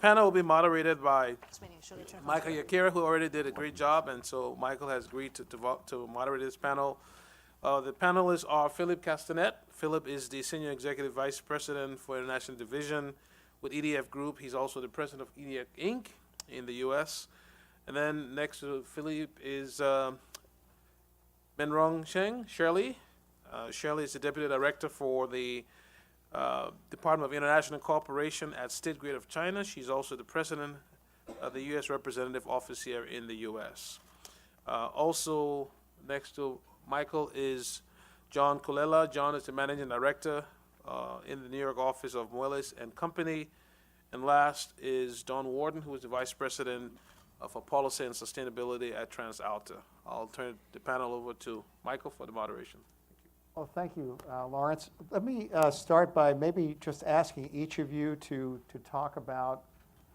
panel will be moderated by Michael Yakira, who already did a great job, and so Michael has agreed to moderate this panel. The panelists are Philip Castanet. Philip is the Senior Executive Vice President for International Division with EDF Group. He's also the President of EDF Inc. in the U.S. And then next to Philip is Benrong Sheng, Shirley. Shirley is the Deputy Director for the Department of International Cooperation at State Grid of China. She's also the President of the U.S. Representative Office here in the U.S. Also next to Michael is John Colella. John is the Managing Director in the New York office of Moelis and Company. And last is Don Warden, who is the Vice President for Policy and Sustainability at TransAlta. I'll turn the panel over to Michael for the moderation. Well, thank you, Lawrence. Let me start by maybe just asking each of you to talk about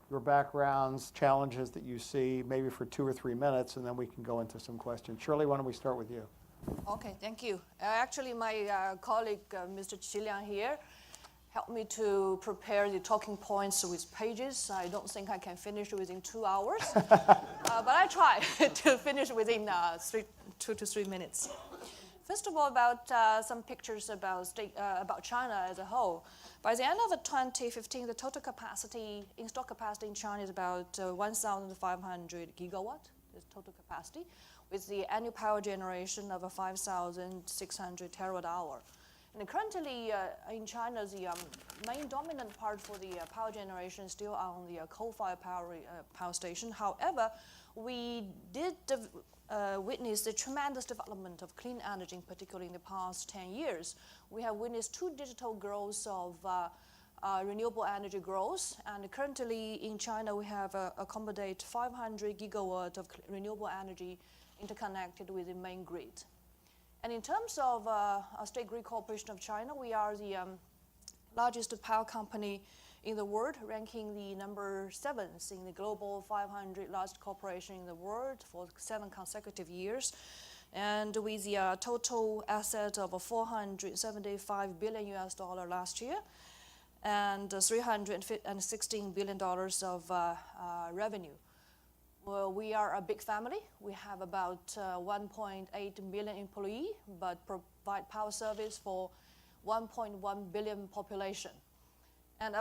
your backgrounds, challenges that you see, maybe for 2 or 3 minutes, and then we can go into some questions. Shirley, why don't we start with you? Okay, thank you. Actually, my colleague, Mr. Qiliang here, helped me to prepare the talking points with pages. I don't think I can finish within 2 hours, but I try to finish within 2 to 3 minutes. First of all, about some pictures about China as a whole. By the end of 2015, the total capacity, installed capacity in China is about 1,500 gigawatt, is total capacity, with the annual power generation of 5,600 terawatt hour. And currently in China, the main dominant part for the power generation is still on the coal-fired power station. However, we did witness the tremendous development of clean energy, particularly in the past 10 years. We have witnessed 2 digital growths of renewable energy growth, and currently in China we have accommodate 500 gigawatt of renewable energy interconnected with the main grid. And in terms of State Grid Corporation of China, we are the largest power company in the world, ranking the number 7th in the global 500 largest corporation in the world for 7 consecutive years. And with the total asset of $475 billion last year, and $316 billion of revenue. Well, we are a big family. We have about 1.8 million employees, but provide power service for 1.1 billion population. And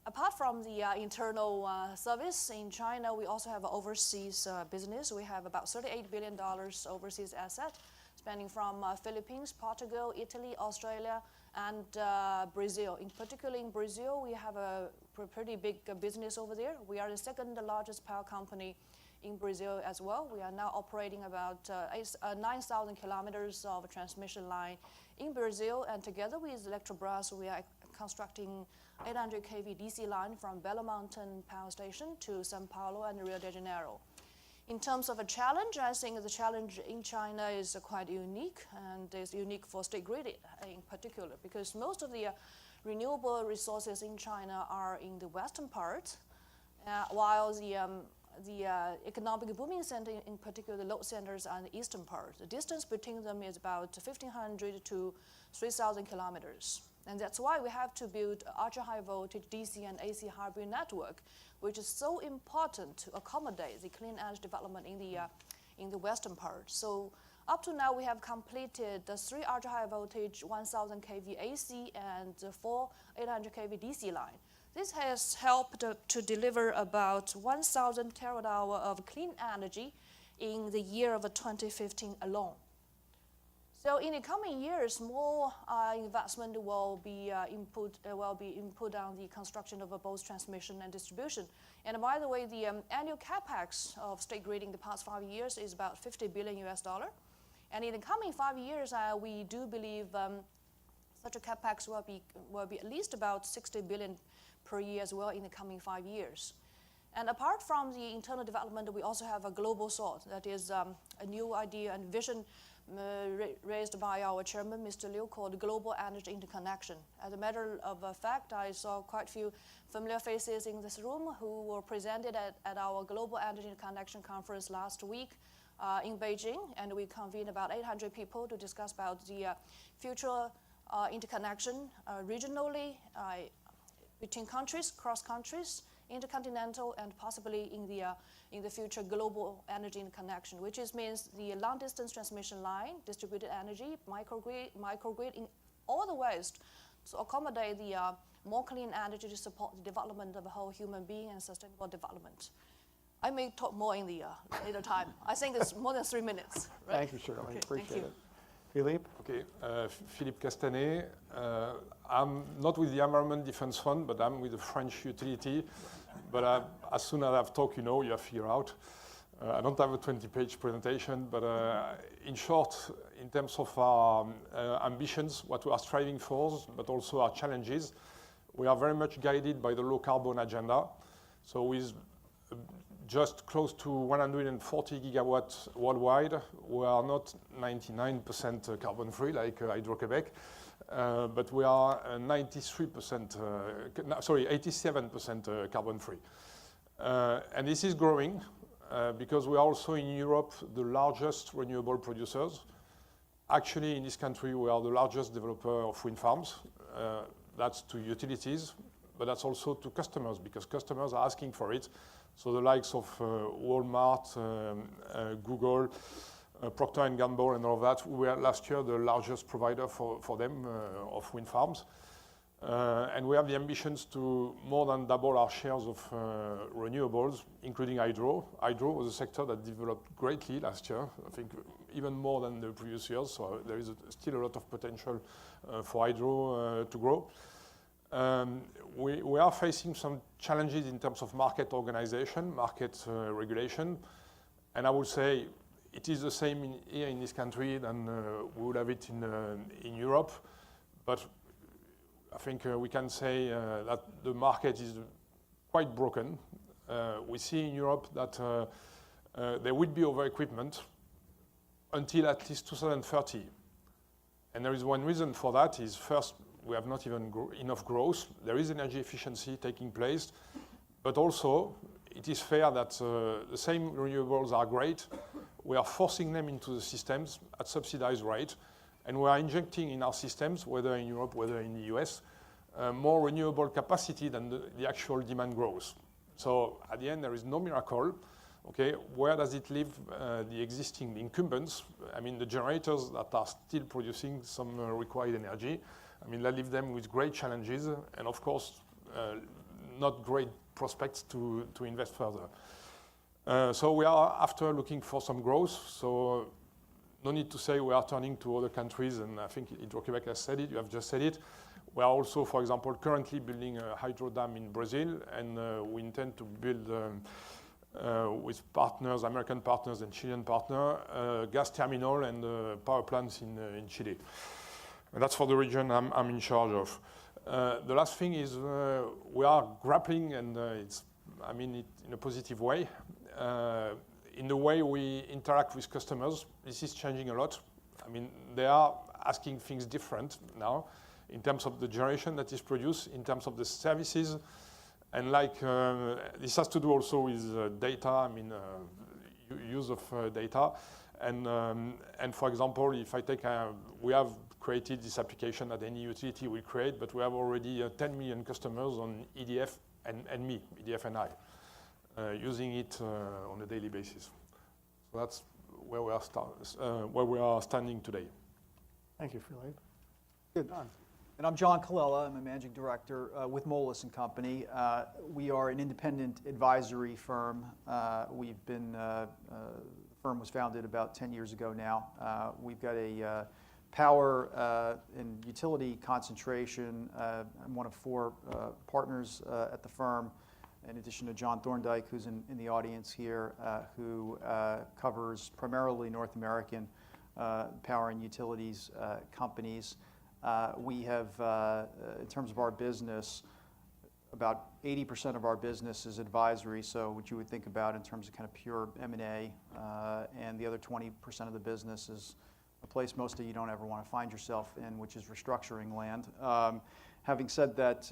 apart from the internal service in China, we also have overseas business. We have about $38 billion overseas asset, spanning from Philippines, Portugal, Italy, Australia, and Brazil. In particular, in Brazil, we have a pretty big business over there. We are the 2nd largest power company in Brazil as well. We are now operating about 9,000 kilometers of transmission line in Brazil, and together with Electrobras, we are constructing 800 kV DC line from Belo Mountain Power Station to São Paulo and Rio de Janeiro. In terms of a challenge, I think the challenge in China is quite unique, and is unique for State Grid in particular, because most of the renewable resources in China are in the western part, while the economic booming center, in particular the load centers, are in the eastern part. The distance between them is about 1,500 to 3,000 kilometers. And that's why we have to build ultra-high voltage DC and AC hybrid network, which is so important to accommodate the clean energy development in the western part. So up to now, we have completed the 3 ultra-high voltage 1,000 kV AC and 4 800 kV DC line. This has helped to deliver about 1,000 terawatt hour of clean energy in the year of 2015 alone. So in the coming years, more investment will be input on the construction of both transmission and distribution. And by the way, the annual capex of State Grid in the past 5 years is about $50 billion. And in the coming 5 years, we do believe such a capex will be at least about 60 billion per year as well in the coming 5 years. And apart from the internal development, we also have a global thought. That is a new idea and vision raised by our chairman, Mr. Liu, called Global Energy Interconnection. As a matter of fact, I saw quite a few familiar faces in this room who were presented at our Global Energy Interconnection Conference last week in Beijing, and we convened about 800 people to discuss about the future interconnection regionally between countries, cross countries, intercontinental, and possibly in the future global energy interconnection, which means the long distance transmission line, distributed energy, microgrid in all the ways to accommodate the more clean energy to support the development of a whole human being and sustainable development. I may talk more in the later time. I think it's more than 3 minutes. Right? Thank you, Shirley. Okay, Appreciate thank it. Philippe? Okay, Philippe Castanet. I'm not with the Environment Defense Fund, but I'm with the French utility. But as soon as I've talked, you have figured out. I don't have a 20-page presentation, but in short, in terms of our ambitions, what we are striving for, but also our challenges, we are very much guided by the low carbon agenda. So with just close to 140 gigawatts worldwide, we are not 99% carbon free like Hydro-Québec, but we are 87% carbon free. And this is growing because we are also in Europe the largest renewable producers. Actually, in this country, we are the largest developer of wind farms. That's to utilities, but that's also to customers because customers are asking for it. So the likes of Walmart, Google, Procter & Gamble and all of that, we were last year the largest provider for them of wind farms. And we have the ambitions to more than double our shares of renewables, including hydro. Hydro was a sector that developed greatly last year, I think even more than the previous years. So there is still a lot of potential for hydro to grow. We are facing some challenges in terms of market organization, market regulation, and I would say it is the same here in this country than we would have it in Europe. But I think we can say that the market is quite broken. We see in Europe that there will be over-equipment until at least 2030. And there is one reason for that is first, we have not even enough growth. There is energy efficiency taking place, but also it is fair that the same renewables are great. We are forcing them into the systems at subsidized rate, and we are injecting in our systems, whether in Europe, whether in the US, more renewable capacity than the actual demand grows. So at the end, there is no miracle. Okay, where does it leave the existing incumbents? I mean, the generators that are still producing some required energy. I mean, that leaves them with great challenges and, of course, not great prospects to invest further. So we are after looking for some growth. So no need to say we are turning to other countries, and I think Hydro-Québec has said it, you have just said it. We are also, for example, currently building a hydro dam in Brazil, and we intend to build with partners, American partners and Chilean partner, gas terminal and power plants in Chile. And that's for the region I'm in charge of. The last thing is we are grappling, and it's, I mean it in a positive way, in the way we interact with customers. This is changing a lot. I mean, they are asking things different now in terms of the generation that is produced, in terms of the services. And like, this has to do also with data, I mean, use of data. And for example, if I take, we have created this application that any utility will create, but we have already 10 million customers on EDF and me, EDF and I, using it on a daily basis. So that's where we are standing today. Thank you, Philippe. Good. Don. And I'm John Colella. I'm a managing director with Moelis & Company. We are an independent advisory firm. We've been, the firm was founded about 10 years ago now. We've got a power and utility concentration. I'm one of 4 partners at the firm, in addition to John Thorndike, who's in the audience here, who covers primarily North American power and utilities companies. We have, in terms of our business, about 80% of our business is advisory, so what you would think about in terms of kind of pure M&A, and the other 20% of the business is a place most of you don't ever want to find yourself in, which is restructuring land. Having said that,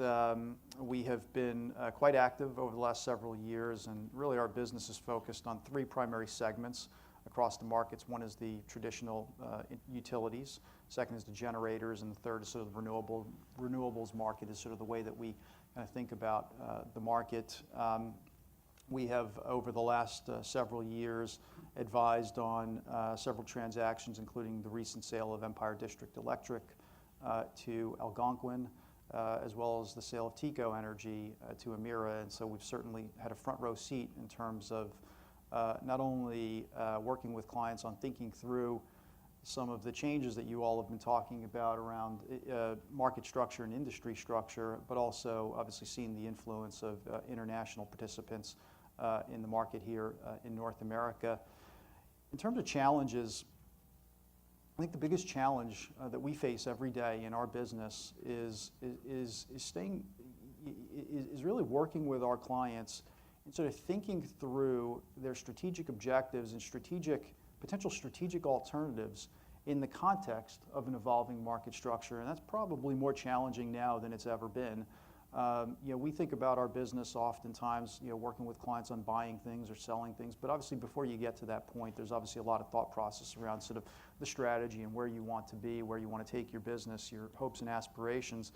we have been quite active over the last several years, and really our business is focused on 3 primary segments across the markets. One is the traditional utilities, second is the generators, and the third is sort of the renewables market is sort of the way that we kind of think about the market. We have, over the last several years, advised on several transactions, including the recent sale of Empire District Electric to Algonquin, as well as the sale of TECO Energy to Emera. And so we've certainly had a front row seat in terms of not only working with clients on thinking through some of the changes that you all have been talking about around market structure and industry structure, but also obviously seeing the influence of international participants in the market here in North America. In terms of challenges, I think the biggest challenge that we face every day in our business is really working with our clients and sort of thinking through their strategic objectives and potential strategic alternatives in the context of an evolving market structure. And that's probably more challenging now than it's ever been. We think about our business oftentimes, working with clients on buying things or selling things, but obviously before you get to that point, there's obviously a lot of thought process around sort of the strategy and where you want to be, where you want to take your business, your hopes and aspirations.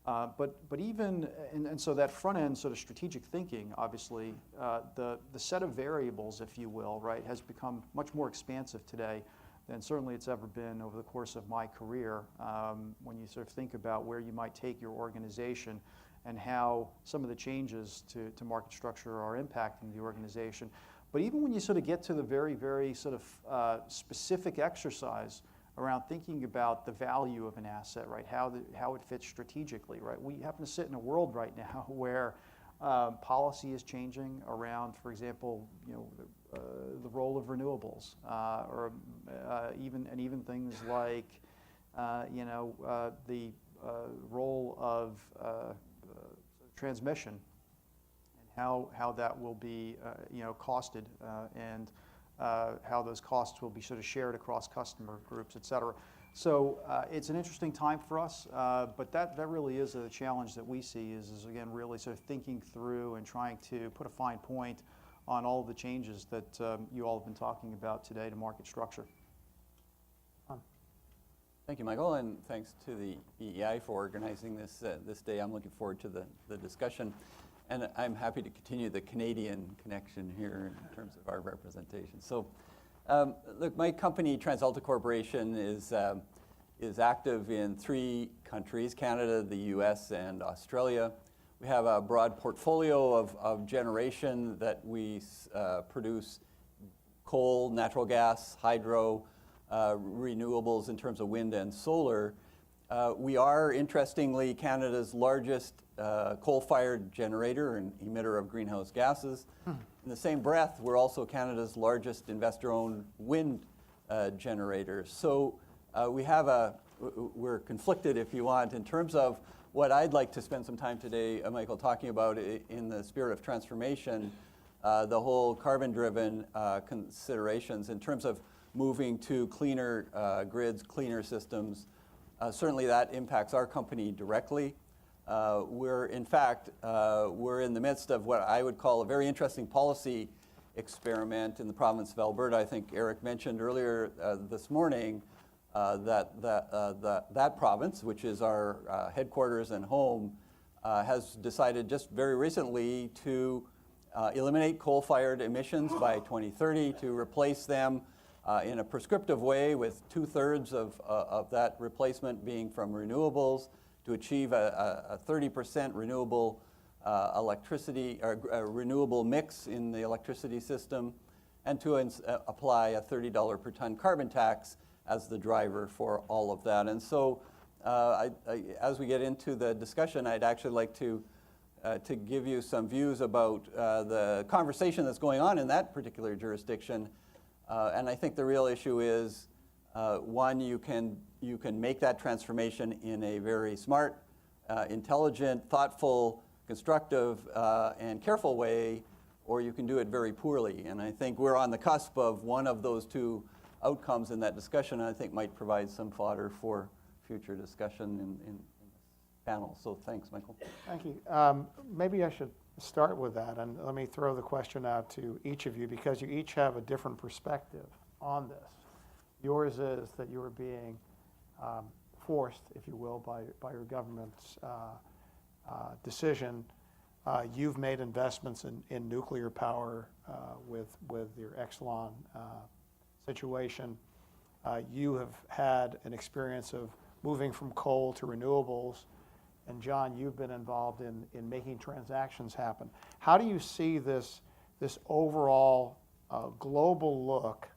But even, and so that front end sort of strategic thinking, obviously, the set of variables, if you will, right, has become much more expansive today than certainly it's ever been over the course of my career. When you sort of think about where you might take your organization and how some of the changes to market structure are impacting the organization. But even when you sort of get to the very, very sort of specific exercise around thinking about the value of an asset, right? How it fits strategically, right? We happen to sit in a world right now where policy is changing around, for example, the role of renewables, or even things like, the role of transmission and how that will be, costed, and how those costs will be sort of shared across customer groups, et cetera. So it's an interesting time for us, but that really is a challenge that we see is again, really sort of thinking through and trying to put a fine point on all of the changes that you all have been talking about today to market structure. Thank you, Michael, and thanks to the EEI for organizing this day. I'm looking forward to the discussion, and I'm happy to continue the Canadian connection here in terms of our representation. So, look, my company, TransAlta Corporation, is active in 3 countries, Canada, the US, and Australia. We have a broad portfolio of generation that we produce: coal, natural gas, hydro, renewables in terms of wind and solar. We are, interestingly, Canada's largest coal-fired generator and emitter of greenhouse gases. In the same breath, we're also Canada's largest investor-owned wind generator. So we're conflicted, if you want, in terms of what I'd like to spend some time today, Michael, talking about in the spirit of transformation, the whole carbon-driven considerations in terms of moving to cleaner grids, cleaner systems. Certainly that impacts our company directly. We're in the midst of what I would call a very interesting policy experiment in the province of Alberta. I think Eric mentioned earlier this morning that province, which is our headquarters and home, has decided just very recently to eliminate coal-fired emissions by 2030, to replace them in a prescriptive way, with 2/3 of that replacement being from renewables, to achieve a 30% renewable electricity, or renewable mix in the electricity system, and to apply a $30 per ton carbon tax as the driver for all of that. And so as we get into the discussion, I'd actually like to give you some views about the conversation that's going on in that particular jurisdiction. And I think the real issue is, one, you can make that transformation in a very smart, intelligent, thoughtful, constructive, and careful way, or you can do it very poorly. And I think we're on the cusp of one of those 2 outcomes in that discussion, and I think might provide some fodder for future discussion in this panel. So thanks, Michael. Thank you. Maybe I should start with that, and let me throw the question out to each of you, because you each have a different perspective on this. Yours is that you are being forced, if you will, by your government's decision. You've made investments in nuclear power with your Exelon situation. You have had an experience of moving from coal to renewables. And John, you've been involved in making transactions happen. How do you see this overall global look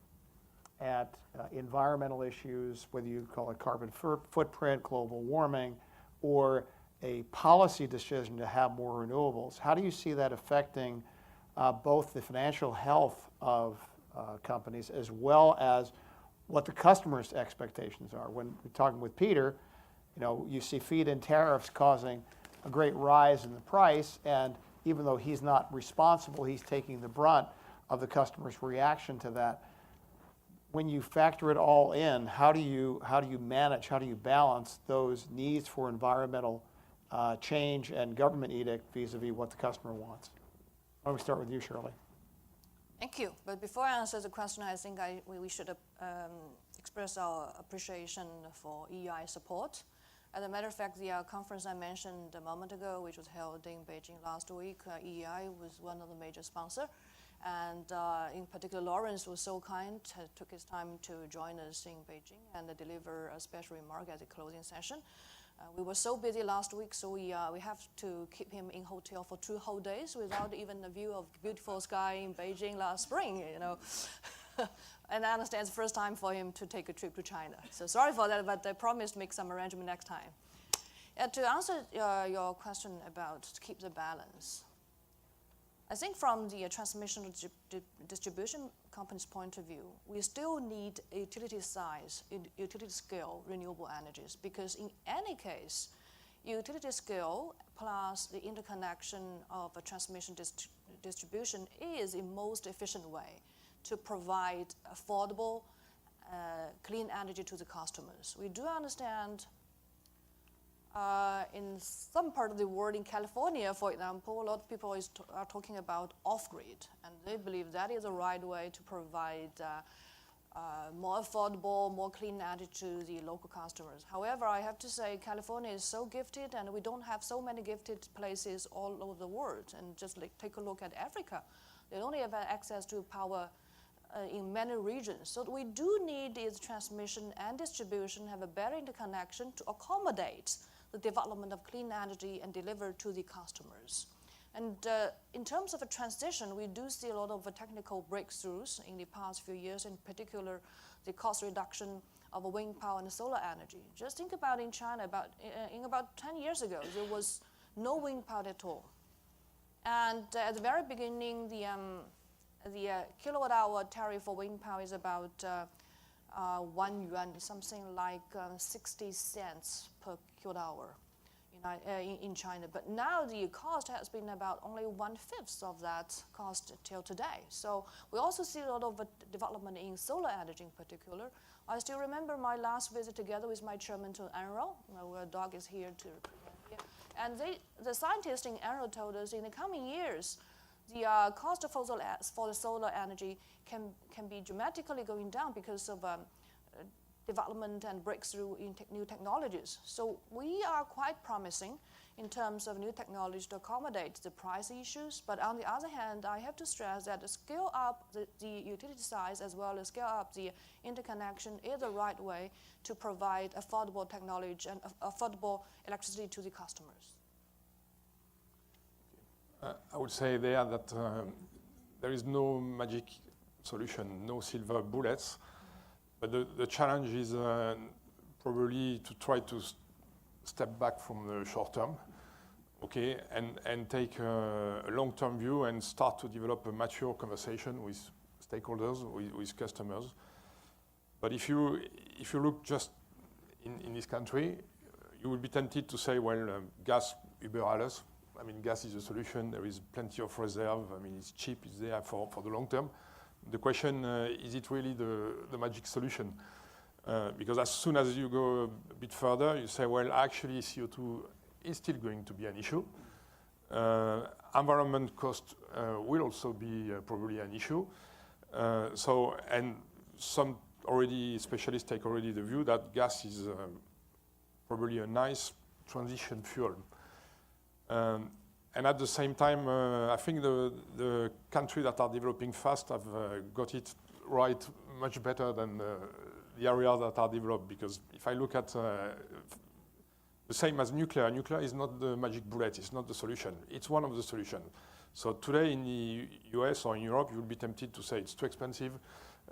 at environmental issues, whether you call it carbon footprint, global warming, or a policy decision to have more renewables? How do you see that affecting both the financial health of companies as well as what the customer's expectations are? When we're talking with Peter, you see feed-in tariffs causing a great rise in the price, and even though he's not responsible, he's taking the brunt of the customer's reaction to that. When you factor it all in, how do you manage, how do you balance those needs for environmental change and government edict vis-a-vis what the customer wants? Why don't we start with you, Shirley? Thank you. But before I answer the question, I think we should express our appreciation for EEI support. As a matter of fact, the conference I mentioned a moment ago, which was held in Beijing last week, EEI was one of the major sponsors. And in particular, Lawrence was so kind, took his time to join us in Beijing and deliver a special remark at the closing session. We were so busy last week, so we have to keep him in hotel for 2 whole days without even a view of beautiful sky in Beijing last spring, And I understand it's the first time for him to take a trip to China. So sorry for that, but I promise to make some arrangement next time. To answer your question about to keep the balance, I think from the transmission distribution company's point of view, we still need a utility size, utility scale renewable energies, because in any case, utility scale plus the interconnection of a transmission distribution is the most efficient way to provide affordable, clean energy to the customers. We do understand in some part of the world, in California, for example, a lot of people are talking about off-grid, and they believe that is the right way to provide more affordable, more clean energy to the local customers. However, I have to say California is so gifted, and we don't have so many gifted places all over the world. And just take a look at Africa. They only have access to power in many regions. So what we do need is transmission and distribution have a better interconnection to accommodate the development of clean energy and deliver to the customers. And in terms of a transition, we do see a lot of technical breakthroughs in the past few years, in particular the cost reduction of wind power and solar energy. Just think about in China, about 10 years ago, there was no wind power at all. And at the very beginning, the kilowatt hour tariff for wind power is about 1 yuan, something like 60 cents per kilowatt hour in China. But now the cost has been about only 1/5 of that cost till today. So we also see a lot of development in solar energy in particular. I still remember my last visit together with my chairman to Enro, where Doug is here to represent here. And the scientists in Enro told us in the coming years, the cost for the solar energy can be dramatically going down because of development and breakthrough in new technologies. So we are quite promising in terms of new technology to accommodate the price issues. But on the other hand, I have to stress that to scale up the utility size as well as scale up the interconnection is the right way to provide affordable technology and affordable electricity to the customers. I would say there that there is no magic solution, no silver bullets, but the challenge is probably to try to step back from the short term, okay, and take a long-term view and start to develop a mature conversation with stakeholders, with customers. But if you look just in this country, you will be tempted to say, well, gas über alles. I mean, gas is a solution. There is plenty of reserve. I mean, it's cheap. It's there for the long term. The question, is it really the magic solution? Because as soon as you go a bit further, you say, well, actually, CO2 is still going to be an issue. Environment cost will also be probably an issue. And some already specialists take already the view that gas is probably a nice transition fuel. And at the same time, I think the countries that are developing fast have got it right much better than the areas that are developed. Because if I look at the same as nuclear is not the magic bullet, it's not the solution. It's one of the solutions. So today in the US or in Europe, you will be tempted to say it's too expensive.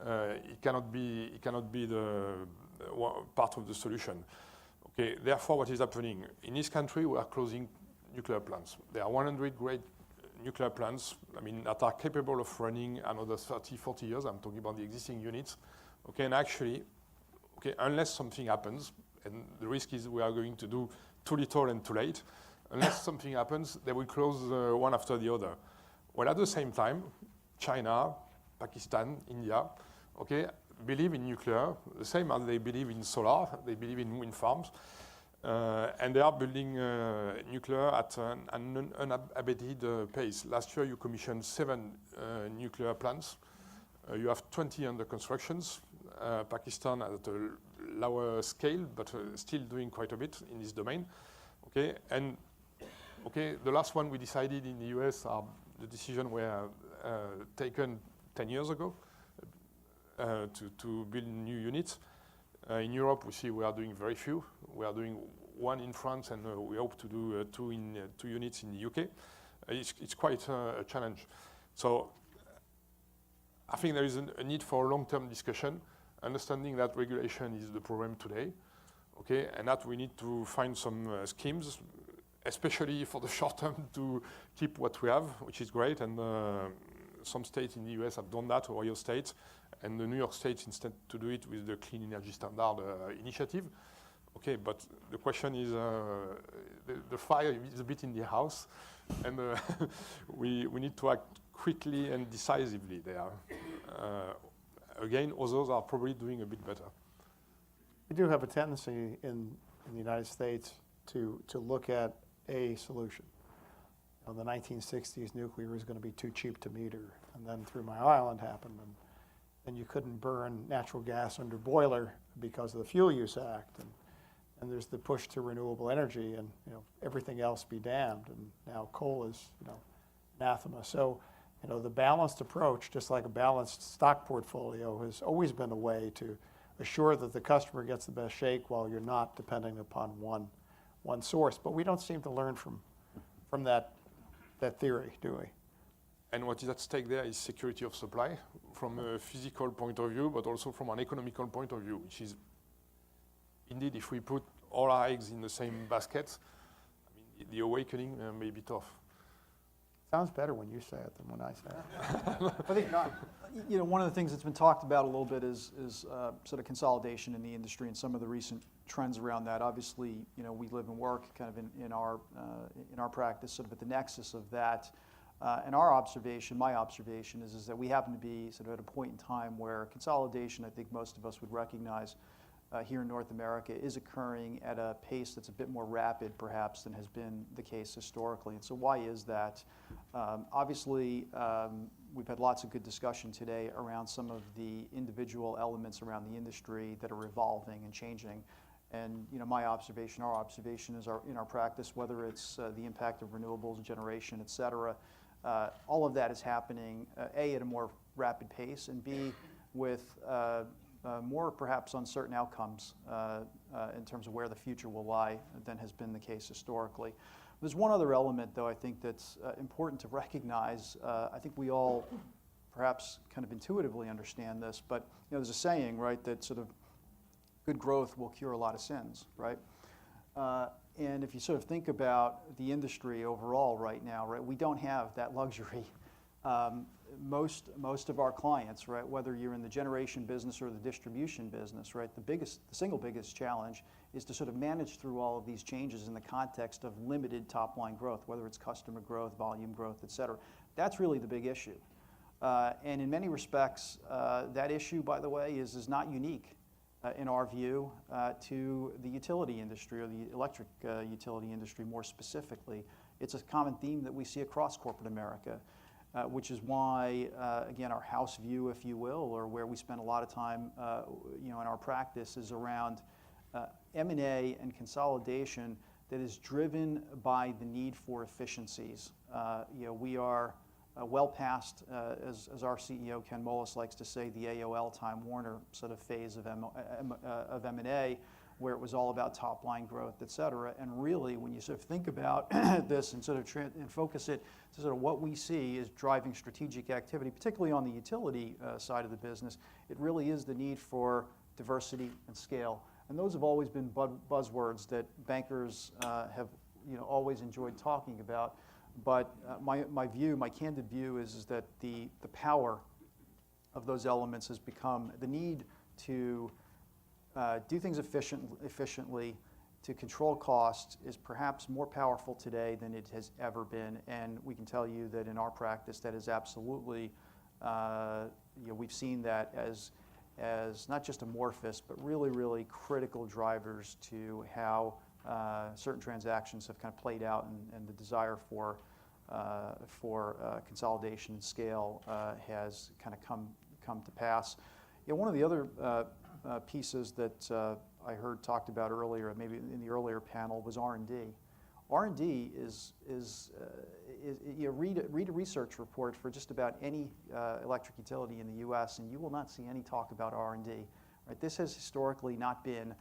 It cannot be the part of the solution. Okay, therefore what is happening? In this country, we are closing nuclear plants. There are 100 great nuclear plants, I mean, that are capable of running another 30, 40 years. I'm talking about the existing units. Okay, and actually, okay, unless something happens, and the risk is we are going to do too little and too late, unless something happens, they will close one after the other. Well, at the same time, China, Pakistan, India, okay, believe in nuclear, the same as they believe in solar, they believe in wind farms. And they are building nuclear at an unabated pace. Last year, you commissioned 7 nuclear plants. You have 20 under constructions. Pakistan at a lower scale, but still doing quite a bit in this domain. Okay, and okay, the last one we decided in the US, the decision were taken 10 years ago to build new units. In Europe, we see we are doing very few. We are doing 1 in France, and we hope to do 2 units in the UK. It's quite a challenge. So I think there is a need for a long-term discussion, understanding that regulation is the problem today, okay, and that we need to find some schemes, especially for the short term, to keep what we have, which is great, and some states in the US have done that, Ohio State, and the New York State instead to do it with the Clean Energy Standard initiative. Okay, but the question is, the fire is a bit in the house, and we need to act quickly and decisively there. Again, others are probably doing a bit better. We do have a tendency in the United States to look at a solution. In the 1960s, nuclear was going to be too cheap to meter, and then 3 Mile Island happened, and you couldn't burn natural gas under boiler because of the Fuel Use Act, and there's the push to renewable energy, and everything else be damned, and now coal is anathema. So the balanced approach, just like a balanced stock portfolio, has always been a way to assure that the customer gets the best shake while you're not depending upon one source. But we don't seem to learn from that theory, do we? And what is at stake there is security of supply from a physical point of view, but also from an economical point of view, which is, indeed, if we put all our eggs in the same basket, I mean, the awakening may be tough. Sounds better when you say it than when I say it. I think one of the things that's been talked about a little bit is sort of consolidation in the industry and some of the recent trends around that. Obviously, we live and work kind of in our practice sort of at the nexus of that. And my observation is that we happen to be sort of at a point in time where consolidation, I think most of us would recognize here in North America, is occurring at a pace that's a bit more rapid, perhaps, than has been the case historically. And so why is that? Obviously, we've had lots of good discussion today around some of the individual elements around the industry that are evolving and changing. And my observation, our observation is in our practice, whether it's the impact of renewables, generation, et cetera, all of that is happening, A, at a more rapid pace, and B, with more perhaps uncertain outcomes in terms of where the future will lie than has been the case historically. There's one other element, though, I think that's important to recognize. I think we all perhaps kind of intuitively understand this, but there's a saying, right, that sort of good growth will cure a lot of sins, right? And if you sort of think about the industry overall right now, right, we don't have that luxury. Most of our clients, right, whether you're in the generation business or the distribution business, right, the single biggest challenge is to sort of manage through all of these changes in the context of limited top-line growth, whether it's customer growth, volume growth, et cetera. That's really the big issue. And in many respects, that issue, by the way, is not unique, in our view, to the utility industry or the electric utility industry more specifically. It's a common theme that we see across corporate America. which is why, again, our house view, if you will, or where we spend a lot of time, in our practice is around M&A and consolidation that is driven by the need for efficiencies. We are well past, as our CEO Ken Moelis likes to say, the AOL Time Warner sort of phase of M&A, where it was all about top line growth, et cetera. And really, when you sort of think about this and sort of and focus it to sort of what we see is driving strategic activity, particularly on the utility side of the business, it really is the need for diversity and scale. And those have always been buzzwords that bankers have always enjoyed talking about. But my candid view is that the power of those elements has become the need to do things efficiently, to control costs is perhaps more powerful today than it has ever been. And we can tell you that in our practice, that is absolutely, we've seen that as not just amorphous, but really, really critical drivers to how certain transactions have kind of played out, and the desire for consolidation and scale has kind of come to pass. One of the other pieces that I heard talked about earlier, maybe in the earlier panel, was R&D. R&D is read a research report for just about any electric utility in the U.S. and you will not see any talk about R&D. Right? This has historically not been,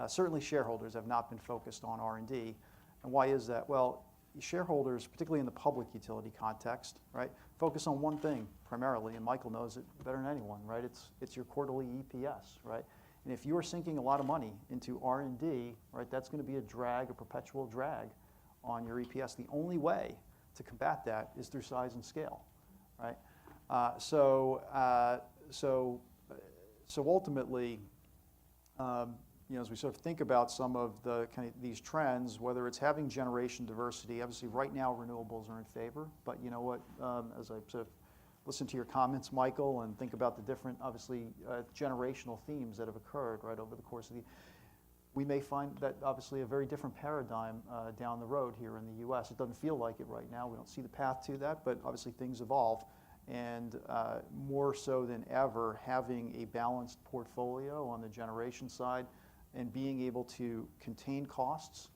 certainly shareholders have not been focused on R&D. And why is that? Well, shareholders, particularly in the public utility context, right, focus on one thing primarily, and Michael knows it better than anyone, right? It's your quarterly EPS, right? And if you are sinking a lot of money into R&D, right, that's going to be a perpetual drag on your EPS. The only way to combat that is through size and scale, right? So ultimately, as we sort of think about some of the kind of these trends, whether it's having generation diversity, obviously right now renewables are in favor, but you know what, as I sort of listen to your comments, Michael, and think about the different, obviously, generational themes that have occurred right over the course of we may find that obviously a very different paradigm down the road here in the U.S. It doesn't feel like it right now. We don't see the path to that, but obviously things evolve. And more so than ever, having a balanced portfolio on the generation side and being able to contain costs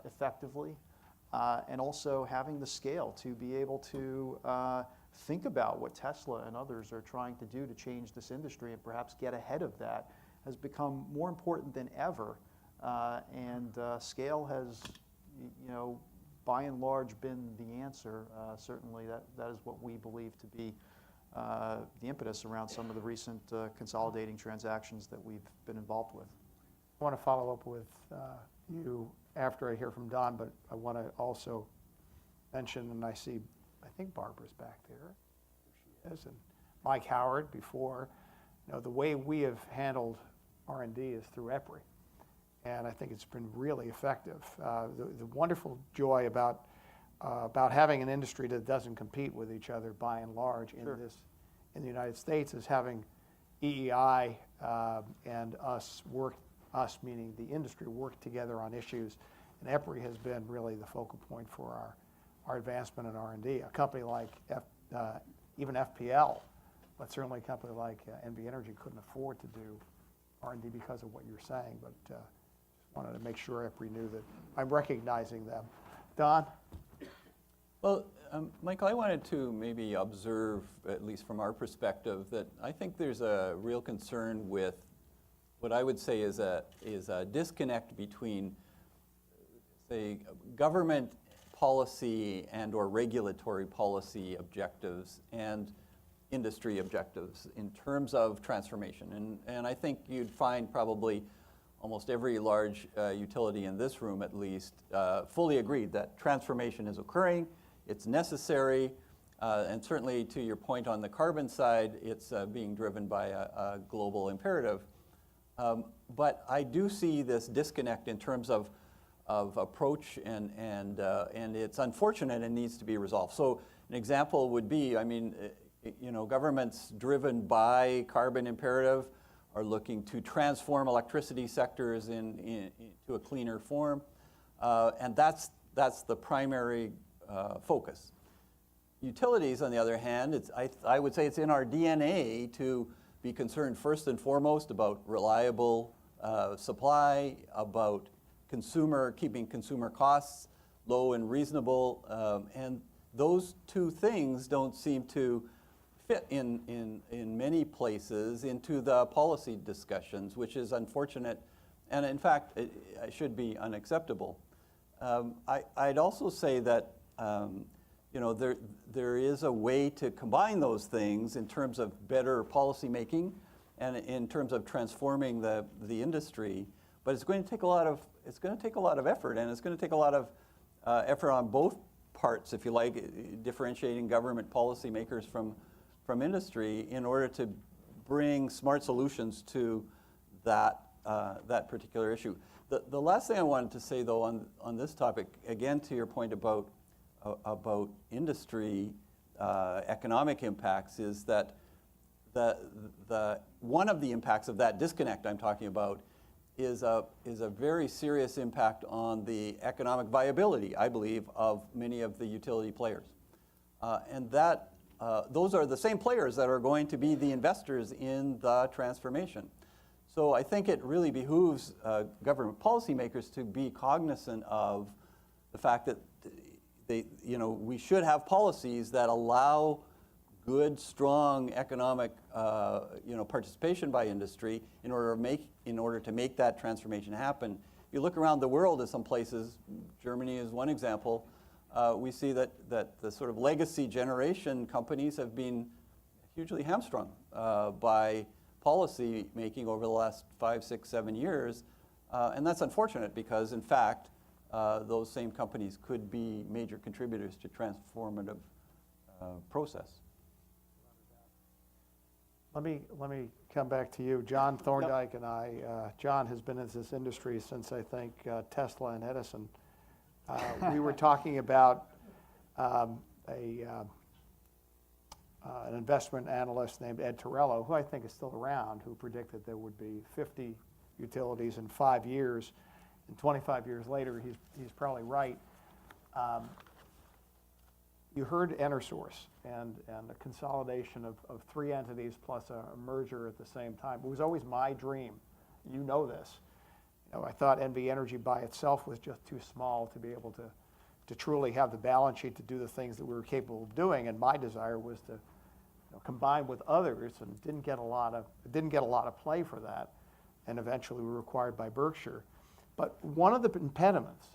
effectively, and also having the scale to be able to think about what Tesla and others are trying to do to change this industry and perhaps get ahead of that has become more important than ever. And scale has, by and large been the answer. Certainly that is what we believe to be the impetus around some of the recent consolidating transactions that we've been involved with. I want to follow up with you after I hear from Don, but I want to also mention, and I think Barbara's back there. There she is, and Mike Howard before. The way we have handled R&D is through EPRI, and I think it's been really effective. The wonderful joy about having an industry that doesn't compete with each other by and large in the United States is having EEI and us meaning the industry, work together on issues, and EPRI has been really the focal point for our advancement in R&D. A company like even FPL, but certainly a company like NV Energy couldn't afford to do R&D because of what you're saying, but just wanted to make sure EPRI knew that I'm recognizing them. Don? Well, Michael, I wanted to maybe observe, at least from our perspective, that I think there's a real concern with what I would say is a disconnect between, say, government policy and or regulatory policy objectives and industry objectives in terms of transformation. And I think you'd find probably almost every large utility in this room at least fully agreed that transformation is occurring, it's necessary, and certainly to your point on the carbon side, it's being driven by a global imperative. But I do see this disconnect in terms of approach, and it's unfortunate and needs to be resolved. So an example would be, governments driven by carbon imperative are looking to transform electricity sectors into a cleaner form, and that's the primary focus. utilities, on the other hand, I would say it's in our DNA to be concerned first and foremost about reliable supply, about keeping consumer costs low and reasonable, and those two things don't seem to fit in many places into the policy discussions, which is unfortunate, and in fact, it should be unacceptable. I'd also say that there is a way to combine those things in terms of better policy making and in terms of transforming the industry, but it's going to take a lot of effort, and it's going to take a lot of effort on both parts, if you like, differentiating government policymakers from industry in order to bring smart solutions to that particular issue. The last thing I wanted to say, though, on this topic, again to your point about industry economic impacts, is that one of the impacts of that disconnect I'm talking about is a very serious impact on the economic viability, I believe, of many of the utility players. And those are the same players that are going to be the investors in the transformation. So I think it really behooves government policymakers to be cognizant of the fact that we should have policies that allow good, strong economic participation by industry in order to make that transformation happen. If you look around the world at some places, Germany is one example, we see that the sort of legacy generation companies have been hugely hamstrung by policy making over the last 5, 6, 7 years. And that's unfortunate because, in fact, those same companies could be major contributors to transformative process. Let me come back to you. John Thorndike and I, John has been in this industry since, I think, Tesla and Edison. We were talking about an investment analyst named Ed Torello, who I think is still around, who predicted there would be 50 utilities in 5 years. And 25 years later, he's probably right. You heard EnerSource and the consolidation of 3 entities plus a merger at the same time. It was always my dream. You know this. I thought NV Energy by itself was just too small to be able to truly have the balance sheet to do the things that we were capable of doing. And my desire was to combine with others, and didn't get a lot of play for that. And eventually we were acquired by Berkshire. But one of the impediments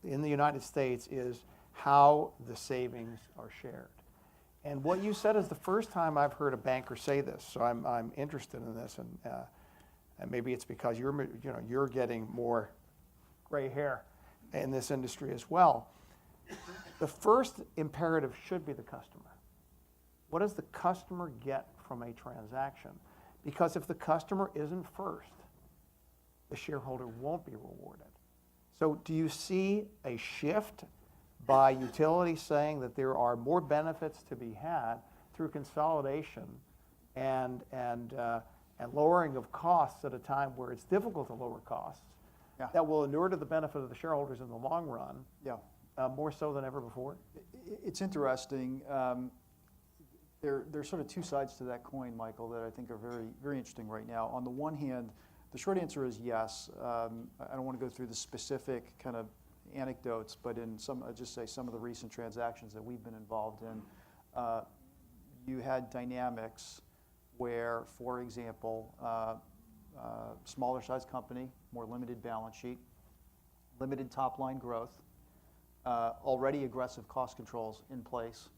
in the United States is how the savings are shared. And what you said is the first time I've heard a banker say this, so I'm interested in this, and maybe it's because you're getting more gray hair in this industry as well. The first imperative should be the customer. What does the customer get from a transaction? Because if the customer isn't first, the shareholder won't be rewarded. So do you see a shift by utilities saying that there are more benefits to be had through consolidation and lowering of costs at a time where it's difficult to lower costs, that will inure to the benefit of the shareholders in the long run, more so than ever before? It's interesting. There's sort of two sides to that coin, Michael, that I think are very, very interesting right now. On the one hand, the short answer is yes. I don't want to go through the specific kind of anecdotes, but in I'll just say some of the recent transactions that we've been involved in, you had dynamics where, for example, smaller size company, more limited balance sheet, limited top line growth, already aggressive cost controls in place,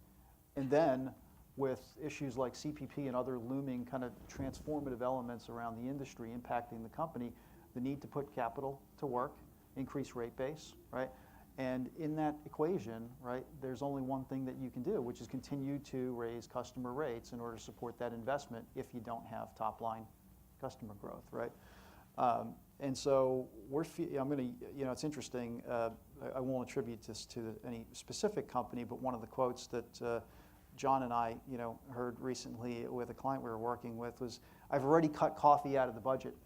and then with issues like CPP and other looming kind of transformative elements around the industry impacting the company, the need to put capital to work, increase rate base, right? And in that equation, right, there's only one thing that you can do, which is continue to raise customer rates in order to support that investment if you don't have top line customer growth, right? And so I'm going to, it's interesting, I won't attribute this to any specific company, but one of the quotes that John and I, heard recently with a client we were working with was, "I've already cut coffee out of the budget,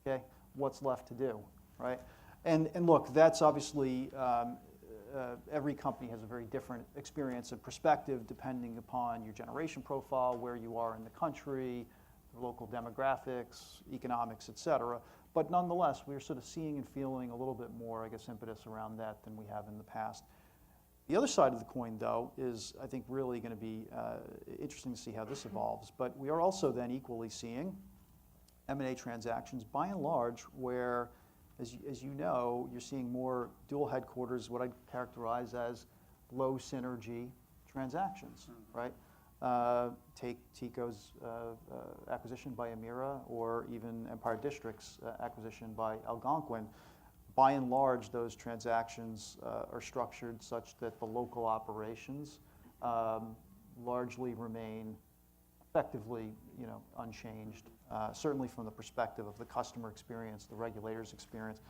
okay? What's left to do," right? And look, that's obviously every company has a very different experience and perspective depending upon your generation profile, where you are in the country, local demographics, economics, et cetera. But nonetheless, we're sort of seeing and feeling a little bit more, I guess, impetus around that than we have in the past. The other side of the coin, though, is I think really going to be interesting to see how this evolves. But we are also then equally seeing M&A transactions, by and large, where, as you know, you're seeing more dual headquarters, what I'd characterize as low synergy transactions, right? Take TECO's acquisition by Emera, or even Empire District's acquisition by Algonquin. By and large, those transactions are structured such that the local operations largely remain effectively, unchanged, certainly from the perspective of the customer experience, the regulator's experience,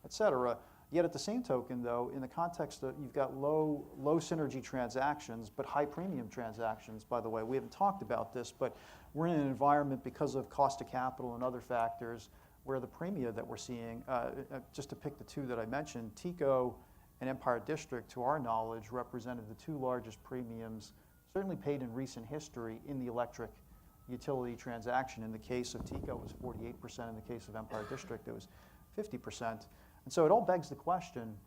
et cetera. Yet at the same token, though, in the context that you've got low synergy transactions, but high premium transactions, by the way, we haven't talked about this, but we're in an environment because of cost of capital and other factors where the premia that we're seeing, just to pick the two that I mentioned, TECO and Empire District, to our knowledge, represented the two largest premiums certainly paid in recent history in the electric utility transaction. In the case of TECO, it was 48%. In the case of Empire District, it was 50%. And so it all begs the question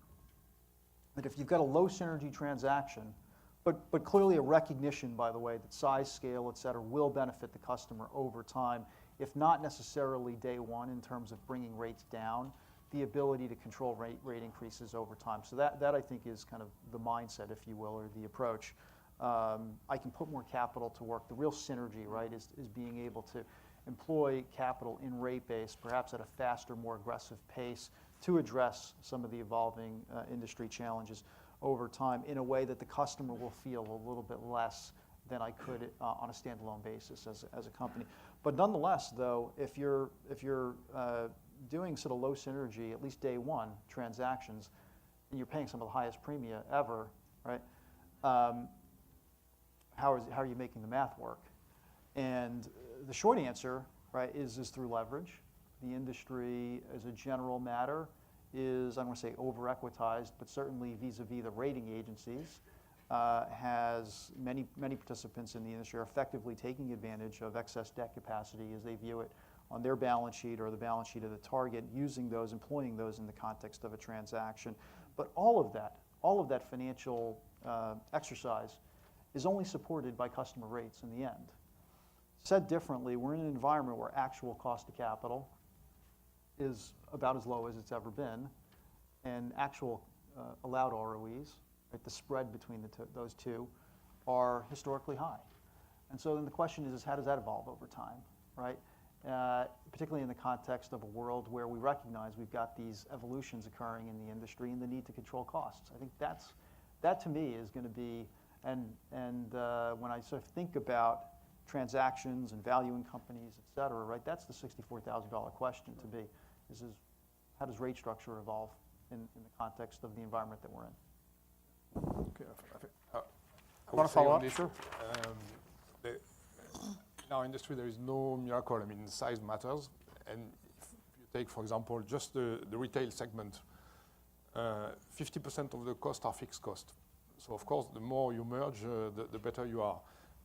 that if you've got a low synergy transaction, but clearly a recognition, by the way, that size, scale, et cetera, will benefit the customer over time, if not necessarily day one in terms of bringing rates down, the ability to control rate increases over time. So that I think is kind of the mindset, if you will, or the approach. I can put more capital to work. The real synergy, right, is being able to employ capital in rate base, perhaps at a faster, more aggressive pace, to address some of the evolving industry challenges over time in a way that the customer will feel a little bit less than I could on a standalone basis as a company. But nonetheless, though, if you're doing sort of low synergy, at least day one transactions, and you're paying some of the highest premia ever, right? How are you making the math work? And the short answer, right, is through leverage. The industry, as a general matter, is, I don't want to say over-equitized, but certainly vis-a-vis the rating agencies, has many participants in the industry are effectively taking advantage of excess debt capacity as they view it on their balance sheet or the balance sheet of the target, using those, employing those in the context of a transaction. But all of that financial exercise is only supported by customer rates in the end. Said differently, we're in an environment where actual cost of capital is about as low as it's ever been, and actual allowed ROEs, right, the spread between those two, are historically high. And so then the question is how does that evolve over time, right? Particularly in the context of a world where we recognize we've got these evolutions occurring in the industry and the need to control costs. I think that to me is going to be, and when I sort of think about transactions and valuing companies, et cetera, right, that's the $64,000 question to be, is how does rate structure evolve in the context of the environment that we're in? Okay, I want to follow up. In our industry, there is no miracle. I mean, size matters. And if you take, for example, just the retail segment, 50% of the costs are fixed costs. So, of course, the more you merge, the better you are.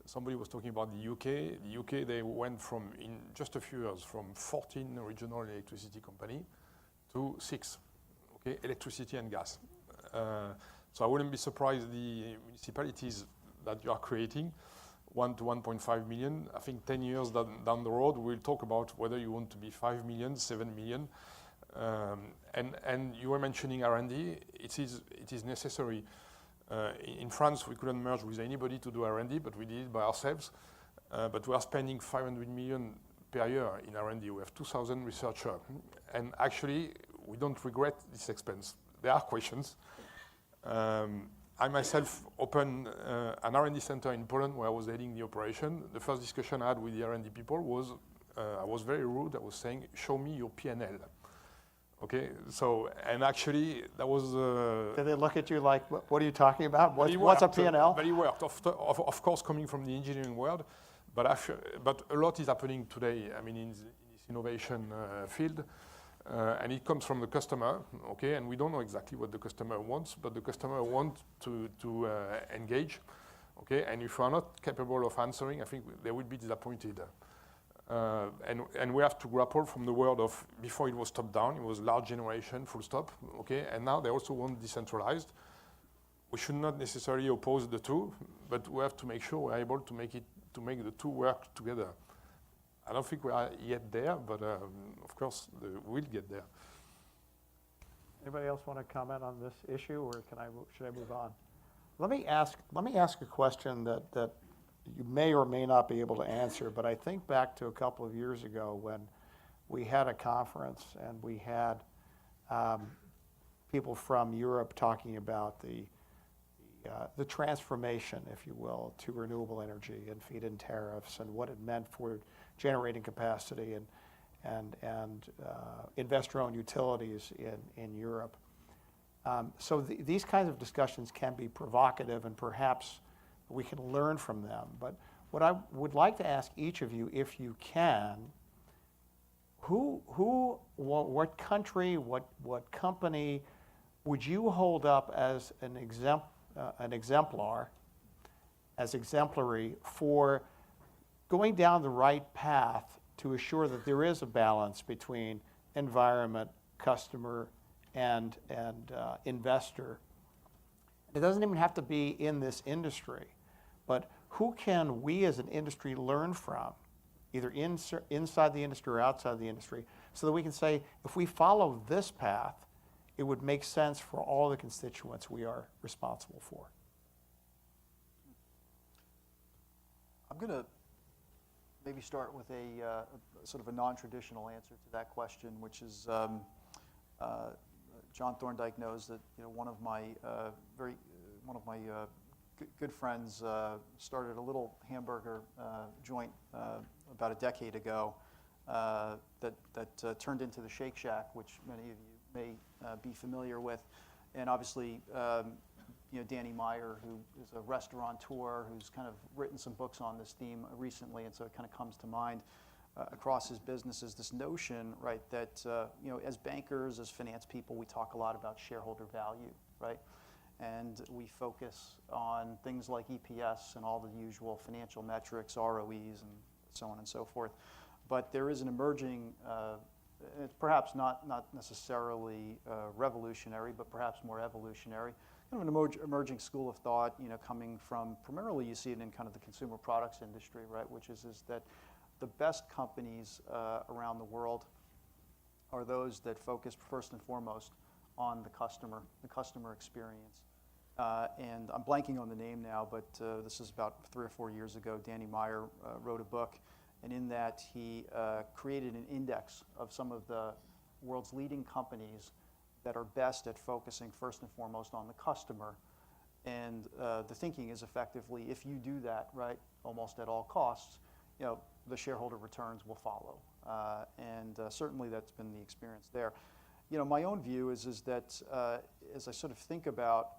Somebody was talking about the UK. The UK, they went from, in just a few years, from 14 regional electricity company to 6, okay, electricity and gas. So I wouldn't be surprised the municipalities that you are creating, 1 to 1.5 million. I think 10 years down the road, we'll talk about whether you want to be 5 million, 7 million. And you were mentioning R&D. It is necessary. In France, we couldn't merge with anybody to do R&D, but we did it by ourselves. But we are spending 500 million per year in R&D. We have 2,000 researchers. And actually, we don't regret this expense. There are questions. I myself opened an R&D center in Poland where I was heading the operation. The first discussion I had with the R&D people was, I was very rude. I was saying, show me your P&L. Okay, so, and actually, that was... Did they look at you like, what are you talking about? What's a P&L? But it worked, of course, coming from the engineering world, but a lot is happening today, I mean, in this innovation field. And it comes from the customer, okay? And we don't know exactly what the customer wants, but the customer wants to engage, okay? And if we are not capable of answering, I think they will be disappointed. And we have to grapple from the world of, before it was top-down, it was large generation, full stop, okay? And now they also want decentralized. We should not necessarily oppose the two, but we have to make sure we're able to make the two work together. I don't think we are yet there, but of course, we'll get there. Anybody else want to comment on this issue, or should I move on? Let me ask a question that you may or may not be able to answer, but I think back to a couple of years ago when we had a conference and we had people from Europe talking about the transformation, if you will, to renewable energy and feed-in tariffs and what it meant for generating capacity and investor-owned utilities in Europe. So these kinds of discussions can be provocative, and perhaps we can learn from them. But what I would like to ask each of you, if you can, what country, what company would you hold up as an exemplar, as exemplary for going down the right path to assure that there is a balance between environment, customer, and investor? It doesn't even have to be in this industry, but who can we as an industry learn from, either inside the industry or outside the industry, so that we can say, if we follow this path, it would make sense for all the constituents we are responsible for. I'm going to maybe start with a sort of a non-traditional answer to that question, which is John Thorndike knows that one of my good friends started a little hamburger joint about a decade ago that turned into the Shake Shack, which many of you may be familiar with, and obviously. Danny Meyer, who is a restaurateur, who's kind of written some books on this theme recently, and so it kind of comes to mind across his businesses, this notion, right, that as bankers, as finance people, we talk a lot about shareholder value, right? And we focus on things like EPS and all the usual financial metrics, ROEs, and so on and so forth. But there is an emerging, it's perhaps not necessarily revolutionary, but perhaps more evolutionary, kind of an emerging school of thought, coming from primarily, you see it in kind of the consumer products industry, right, which is that the best companies around the world are those that focus first and foremost on the customer experience. And I'm blanking on the name now, but this is about 3 or 4 years ago. Danny Meyer wrote a book, and in that he created an index of some of the world's leading companies that are best at focusing first and foremost on the customer. And the thinking is effectively, if you do that, right, almost at all costs, the shareholder returns will follow. And certainly that's been the experience there. My own view is that as I sort of think about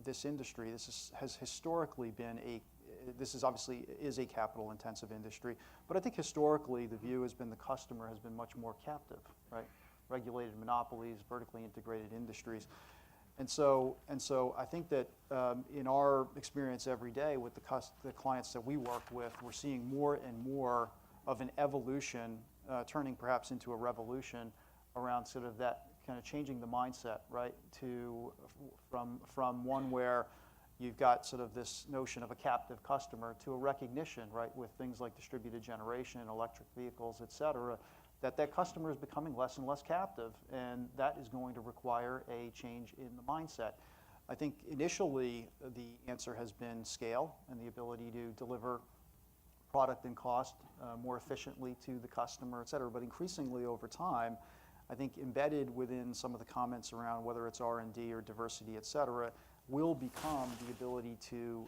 this industry, has historically been this is obviously a capital intensive industry, but I think historically the view has been the customer has been much more captive, right? Regulated monopolies, vertically integrated industries. And so I think that in our experience every day with the clients that we work with, we're seeing more and more of an evolution, turning perhaps into a revolution around sort of that kind of changing the mindset, right, from one where you've got sort of this notion of a captive customer to a recognition, right, with things like distributed generation, electric vehicles, et cetera, that customer is becoming less and less captive, and that is going to require a change in the mindset. I think initially the answer has been scale and the ability to deliver product and cost more efficiently to the customer, et cetera. But increasingly over time, I think embedded within some of the comments around whether it's R&D or diversity, et cetera, will become the ability to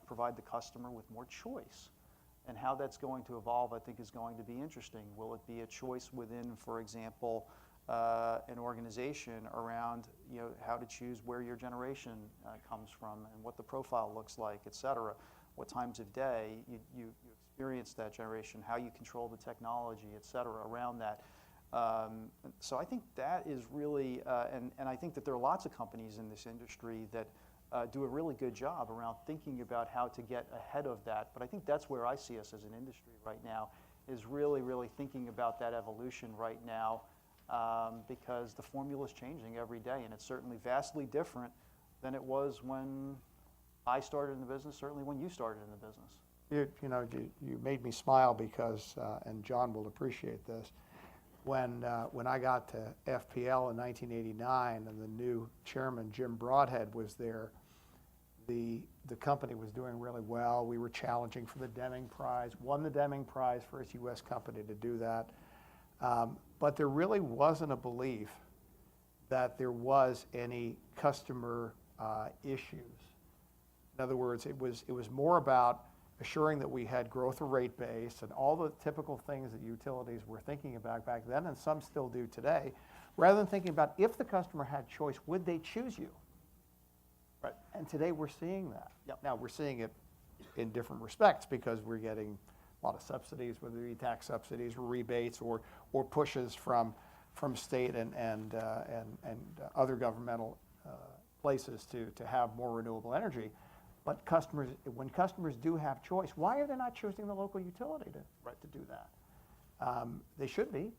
provide the customer with more choice. And how that's going to evolve, I think, is going to be interesting. Will it be a choice within, for example, an organization around how to choose where your generation comes from and what the profile looks like, et cetera, what times of day you experience that generation, how you control the technology, et cetera, around that. So I think that is really, and I think that there are lots of companies in this industry that do a really good job around thinking about how to get ahead of that. But I think that's where I see us as an industry right now, is really, really thinking about that evolution right now, because the formula is changing every day, and it's certainly vastly different than it was when I started in the business, certainly when you started in the business. You made me smile because, and John will appreciate this, when I got to FPL in 1989 and the new chairman, Jim Broadhead, was there, the company was doing really well. We were challenging for the Deming Prize, won the Deming Prize, first U.S. company to do that. But there really wasn't a belief that there was any customer issues. In other words, it was more about assuring that we had growth or rate base and all the typical things that utilities were thinking about back then, and some still do today, rather than thinking about if the customer had choice, would they choose you? Right. And today we're seeing that. Yep. Now we're seeing it in different respects because we're getting a lot of subsidies, whether it be tax subsidies or rebates or pushes from state and other governmental places to have more renewable energy. But when customers do have choice, why are they not choosing the local utility to do that? They should be.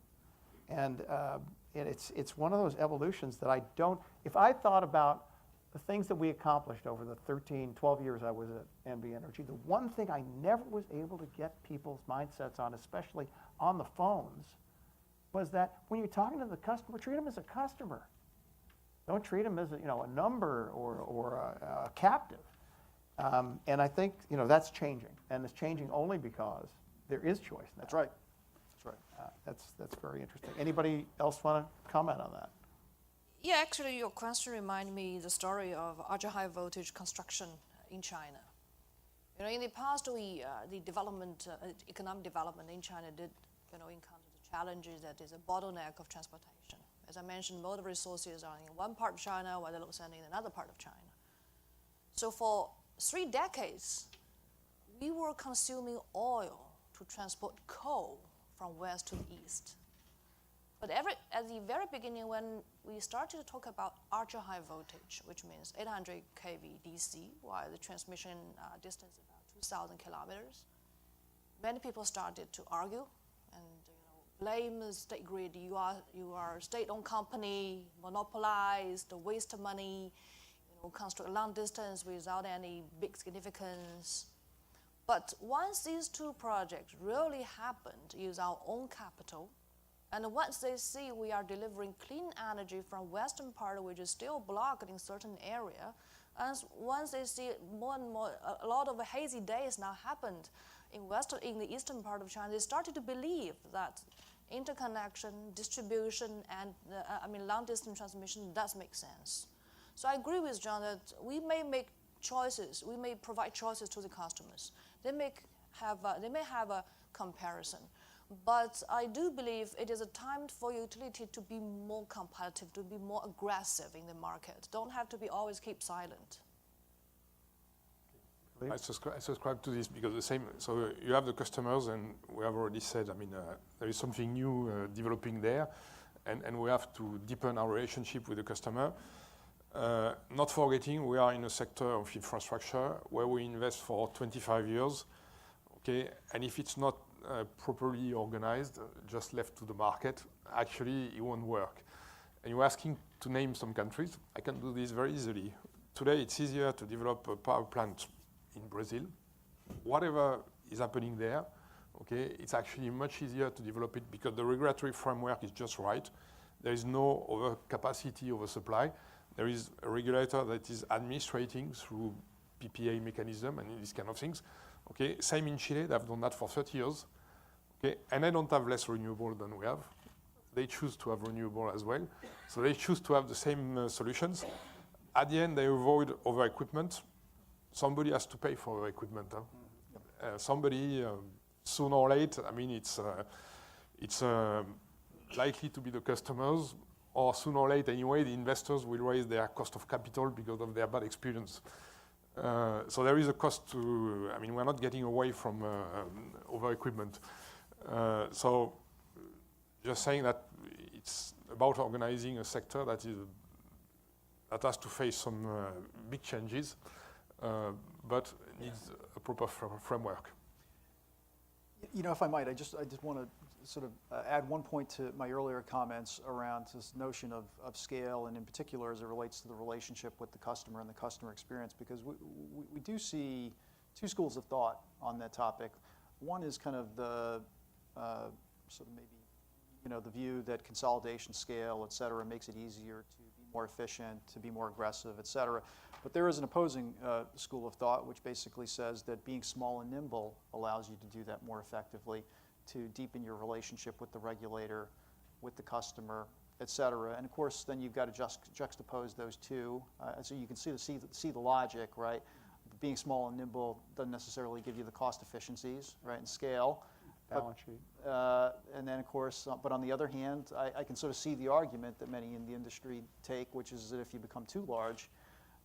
And it's one of those evolutions that I don't, if I thought about the things that we accomplished over the 12 years I was at NV Energy, the one thing I never was able to get people's mindsets on, especially on the phones, was that when you're talking to the customer, treat them as a customer. Don't treat them as a number or a captive. And I think that's changing, and it's changing only because there is choice now. That's right. That's right. That's very interesting. Anybody else want to comment on that? Yeah, actually, your question reminded me the story of ultra high voltage construction in China. In the past, the development, economic development in China did, encounter the challenges that is a bottleneck of transportation. As I mentioned, most of the resources are in one part of China, while they're in another part of China. So for 3 decades, we were consuming oil to transport coal from west to east. But at the very beginning, when we started to talk about ultra high voltage, which means 800 kV DC, while the transmission distance is about 2,000 kilometers, many people started to argue and blame the state grid. You are a state-owned company, monopolized, waste money, construct long distance without any big significance. But once these 2 projects really happened, use our own capital, and once they see we are delivering clean energy from western part, which is still blocked in certain area, and once they see more and more, a lot of hazy days now happened in the eastern part of China, they started to believe that interconnection, distribution, and long distance transmission does make sense. So I agree with John that we may make choices, we may provide choices to the customers. They may have a comparison. But I do believe it is a time for utility to be more competitive, to be more aggressive in the market. Don't have to be always keep silent. I subscribe to this because the same. So you have the customers, and we have already said. There is something new developing there, and we have to deepen our relationship with the customer. Not forgetting, we are in a sector of infrastructure where we invest for 25 years. Okay, and if it's not properly organized, just left to the market, actually it won't work. And you're asking to name some countries. I can do this very easily. Today it's easier to develop a power plant in Brazil. Whatever is happening there, okay, it's actually much easier to develop it because the regulatory framework is just right. There is no overcapacity, oversupply. There is a regulator that is administrating through PPA mechanism and these kind of things. Okay, same in Chile, they've done that for 30 years. Okay, and they don't have less renewable than we have. They choose to have renewable as well. So they choose to have the same solutions. At the end, they avoid over-equipment. Somebody has to pay for over-equipment. Somebody, sooner or later, it's likely to be the customers, or sooner or later anyway, the investors will raise their cost of capital because of their bad experience. So there is a cost to, we're not getting away from over-equipment. So just saying that it's about organizing a sector that has to face some big changes, but needs a proper framework. You know, if I might, I just want to sort of add one point to my earlier comments around this notion of scale, and in particular as it relates to the relationship with the customer and the customer experience, because we do see two schools of thought on that topic. One is kind of the sort of maybe, you know, the view that consolidation, scale, et cetera, makes it easier to be more efficient, to be more aggressive, et cetera. But there is an opposing school of thought which basically says that being small and nimble allows you to do that more effectively, to deepen your relationship with the regulator, with the customer, et cetera. And of course, then you've got to juxtapose those two. So you can see the logic, right? Being small and nimble doesn't necessarily give you the cost efficiencies, right, and scale. Balance sheet. And then, of course, but on the other hand, I can sort of see the argument that many in the industry take, which is that if you become too large,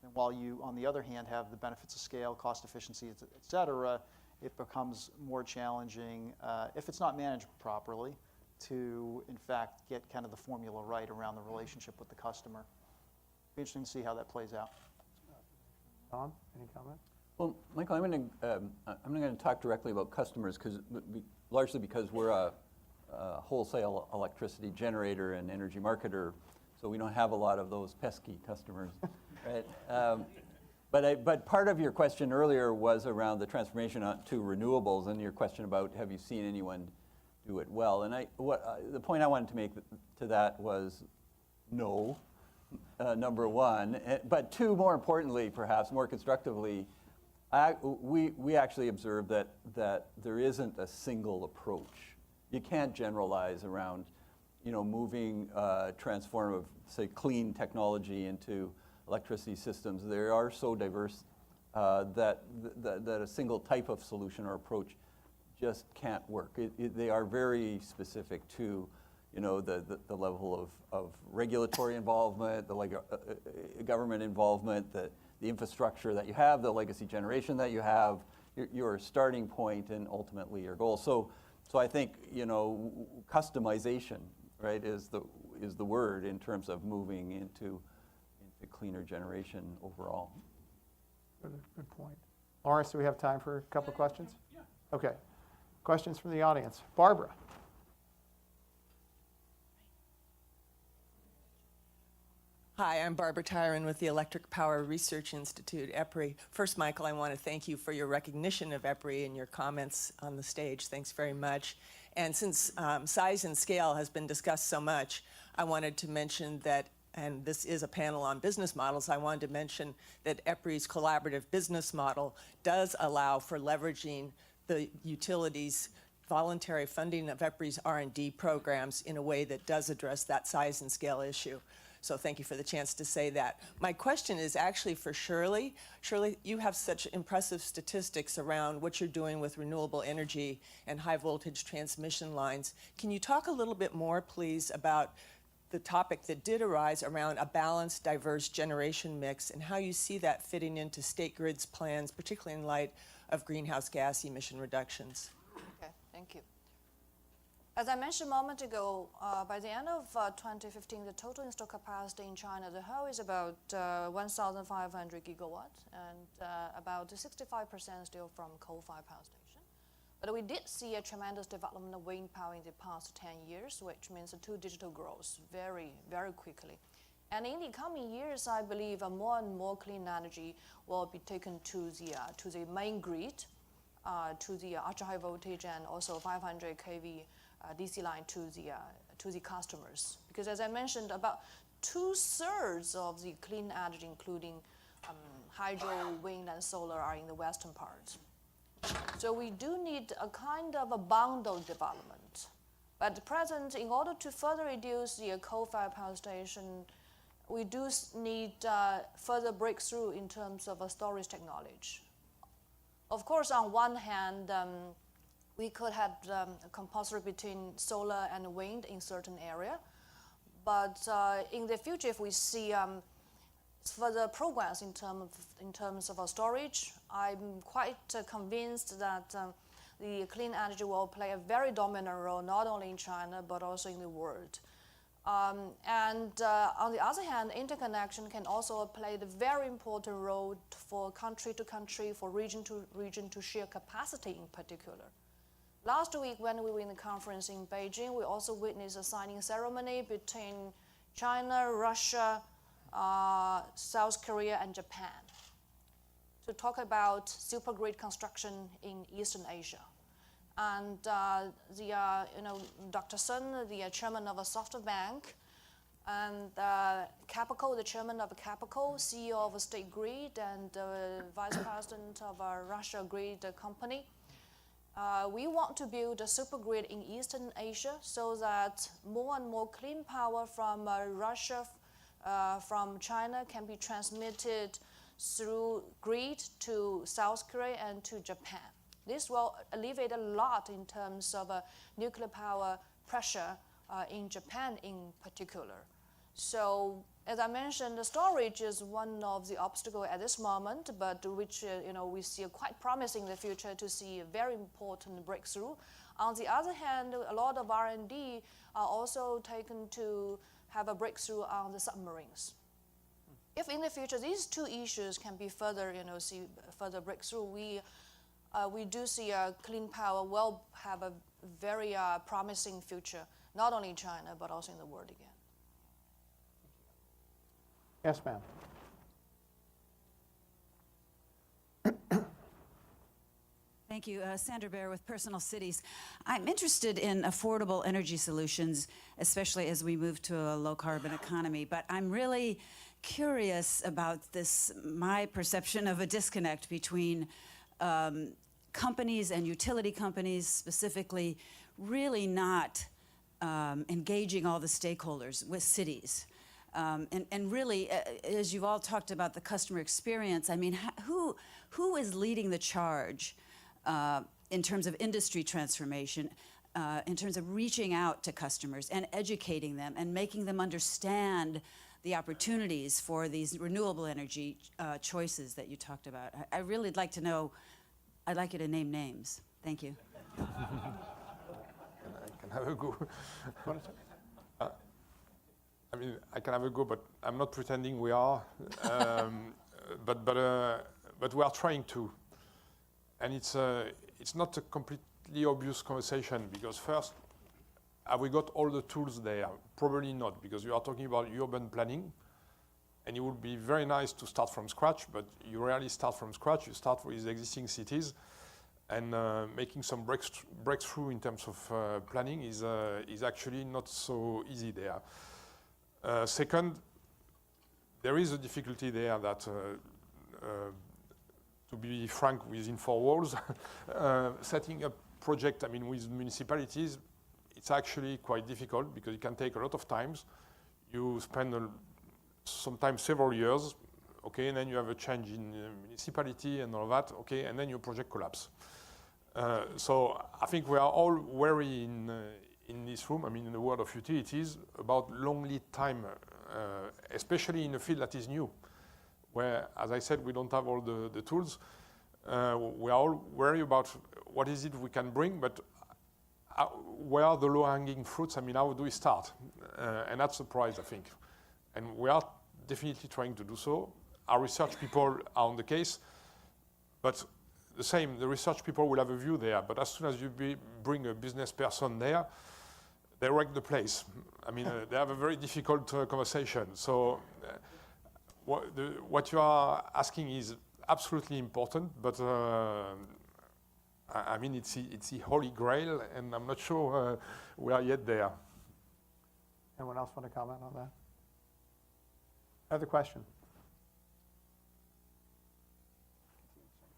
then while you, on the other hand, have the benefits of scale, cost efficiency, et cetera, it becomes more challenging, if it's not managed properly, to, in fact, get kind of the formula right around the relationship with the customer. Be interesting to see how that plays out. Tom, any comment? Well, Michael, I'm going to talk directly about customers, largely because we're a wholesale electricity generator and energy marketer, so we don't have a lot of those pesky customers, right? But part of your question earlier was around the transformation to renewables, and your question about have you seen anyone do it well? And the point I wanted to make to that was no, number one. But two, more importantly, perhaps more constructively, we actually observed that there isn't a single approach. You can't generalize around, you know, moving transformative, say, clean technology into electricity systems. They are so diverse that a single type of solution or approach just can't work. They are very specific to, you know, the level of regulatory involvement, the government involvement, the infrastructure that you have, the legacy generation that you have, your starting point, and ultimately your goal. So I think, you know, customization, right, is the word in terms of moving into cleaner generation overall. Good point. Lawrence, do we have time for a couple of questions? Yeah. Okay. Questions from the audience. Barbara. Hi, I'm Barbara Tyron with the Electric Power Research Institute, EPRI. First, Michael, I want to thank you for your recognition of EPRI and your comments on the stage. Thanks very much. And since size and scale has been discussed so much, I wanted to mention that, and this is a panel on business models, I wanted to mention that EPRI's collaborative business model does allow for leveraging the utilities' voluntary funding of EPRI's R&D programs in a way that does address that size and scale issue. So thank you for the chance to say that. My question is actually for Shirley. Shirley, you have such impressive statistics around what you're doing with renewable energy and high voltage transmission lines. Can you talk a little bit more, please, about the topic that did arise around a balanced, diverse generation mix and how you see that fitting into State Grid's plans, particularly in light of greenhouse gas emission reductions? Okay, thank you. As I mentioned a moment ago, by the end of 2015, the total installed capacity in China as a whole is about 1,500 gigawatts, and about 65% still from coal-fired power station. But we did see a tremendous development of wind power in the past 10 years, which means a two-digit growth very, very quickly. And in the coming years, I believe more and more clean energy will be taken to the main grid, to the ultra-high voltage, and also 500 kV DC line to the customers. Because as I mentioned, about 2/3 of the clean energy, including hydro, wind, and solar, are in the western part. So we do need a kind of a bundled development. But at present, in order to further reduce the coal-fired power station, we do need further breakthrough in terms of storage technology. Of course, on one hand, we could have a compulsory between solar and wind in certain area. But in the future, if we see further progress in terms of our storage, I'm quite convinced that the clean energy will play a very dominant role, not only in China, but also in the world. On the other hand, interconnection can also play a very important role for country to country, for region to region to share capacity in particular. Last week when we were in the conference in Beijing, we also witnessed a signing ceremony between China, Russia, South Korea, and Japan to talk about supergrid construction in Eastern Asia. And Dr. Sun, the chairman of SoftBank, and Capital, the chairman of Capital, CEO of State Grid, and vice president of a Russia Grid company. We want to build a supergrid in Eastern Asia so that more and more clean power from Russia, from China can be transmitted through grid to South Korea and to Japan. This will alleviate a lot in terms of nuclear power pressure in Japan in particular. So, as I mentioned, the storage is one of the obstacles at this moment, but which we see quite promising in the future to see a very important breakthrough. On the other hand, a lot of R&D are also taken to have a breakthrough on the submarines. If in the future these two issues can be further, see further breakthrough, we do see clean power will have a very promising future, not only in China, but also in the world again. Yes, ma'am. Thank you. Sandra Bear with Personal Cities. I'm interested in affordable energy solutions, especially as we move to a low-carbon economy, but I'm really curious about this, my perception of a disconnect between companies and utility companies specifically really not engaging all the stakeholders with cities. And really, as you've all talked about the customer experience, I mean, who is leading the charge in terms of industry transformation, in terms of reaching out to customers and educating them and making them understand the opportunities for these renewable energy choices that you talked about? I really would like to know. I'd like you to name names. Thank you. I can have a go. I mean, I can have a go, but I'm not pretending we are. But we are trying to, and it's not a completely obvious conversation because first, have we got all the tools there? Probably not, because you are talking about urban planning, and it would be very nice to start from scratch, but you rarely start from scratch. You start with existing cities, and making some breakthrough in terms of planning is actually not so easy there. Second, there is a difficulty there that, to be frank, within four walls, setting up project, I mean, with municipalities, it's actually quite difficult because it can take a lot of time. You spend sometimes several years, okay, and then you have a change in municipality and all that, okay, and then your project collapse. So I think we are all wary in this room, I mean, in the world of utilities, about long lead time, especially in a field that is new, where, as I said, we don't have all the tools. We are all wary about what is it we can bring, but where are the low-hanging fruits? I mean, how do we start? And that's the prize, I think. And we are definitely trying to do so. Our research people are on the case, but the same, the research people will have a view there, but as soon as you bring a business person there, they wreck the place. I mean, they have a very difficult conversation. So what you are asking is absolutely important, but I mean, it's the holy grail, and I'm not sure we are yet there. Anyone else want to comment on that? Other question?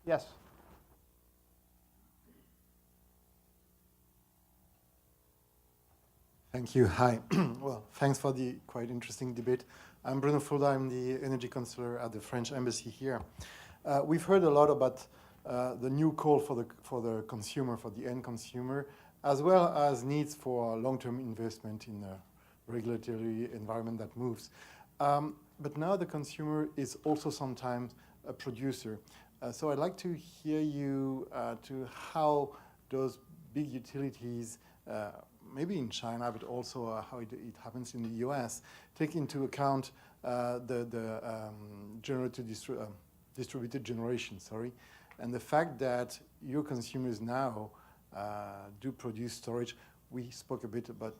Yes. Thank you. Hi. Well, thanks for the quite interesting debate. I'm Bruno Fulda. I'm the energy counselor at the French embassy here. We've heard a lot about the new call for the consumer, for the end consumer, as well as needs for long-term investment in a regulatory environment that moves. But now the consumer is also sometimes a producer. So I'd like to hear you to how those big utilities, maybe in China, but also how it happens in the US, take into account the distributed generation, and the fact that your consumers now do produce storage. We spoke a bit about